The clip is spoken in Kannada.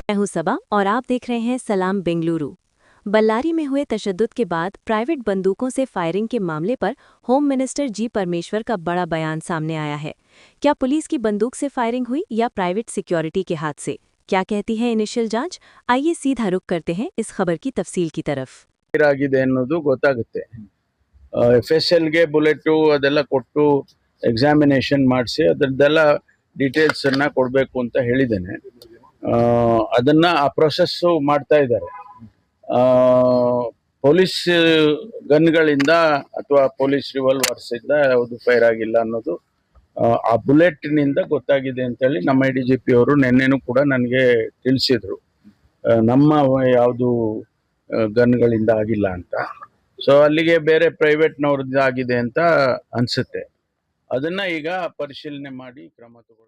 मैं हूं सबा और आप देख रहे हैं सलाम बेंगलुरु। बल्लारी में हुए तशद्दुद के बाद प्राइवेट बंदूकों से फायरिंग के मामले पर होम मिनिस्टर जी परमेश्वर का बड़ा बयान सामने आया है। क्या पुलिस की बंदूक से फायरिंग हुई या प्राइवेट सिक्योरिटी के हाथ से? क्या कहती है इनिशियल जांच? आइए सीधा रुख करते हैं इस खबर की तफसील की तरफ। ಆಗಿದೆ ಅನ್ನೋದು ಗೊತ್ತಾಗುತ್ತೆ. FSLಗೆ ಬುಲೆಟು ಅದೆಲ್ಲ ಕೊಟ್ಟು ಎಕ್ಸಾಮಿನೇಷನ್ ಮಾಡಿಸಿ ಅದರದ್ದೆಲ್ಲ ಡೀಟೇಲ್ಸ್ ಅನ್ನ ಕೊಡಬೇಕು ಅಂತ ಹೇಳಿದ್ದೇನೆ. ಅದನ್ನ ಆ ಪ್ರೊಸೆಸ್ಸು ಮಾಡ್ತಾ ಇದ್ದಾರೆ. ಪೊಲೀಸ್ ಗನ್ಗಳಿಂದ ಅಥವಾ ಪೊಲೀಸ್ ರಿವಾಲ್ವರ್ಸ್ ಇಂದ ಯಾವುದು ಫೈರ್ ಆಗಿಲ್ಲ ಅನ್ನೋದು ಆ ಬುಲೆಟ್ನಿಂದ ಗೊತ್ತಾಗಿದೆ ಅಂತೇಳಿ ನಮ್ಮ DGP ಅವರು ನಿನ್ನೆನೂ ಕೂಡ ನನಗೆ ತಿಳಿಸಿದ್ರು. ನಮ್ಮ ಯಾವುದು ಗನ್ಗಳಿಂದ ಆಗಿಲ್ಲ ಅಂತ. ಸೊ ಅಲ್ಲಿಗೆ ಬೇರೆ ಪ್ರೈವೇಟ್ನವ್ರದ್ದು ಆಗಿದೆ ಅಂತ ಅನ್ಸುತ್ತೆ. ಅದನ್ನ ಈಗ ಪರಿಶೀಲನೆ ಮಾಡಿ ಕ್ರಮ ತಗೊಳ್ಳಿ.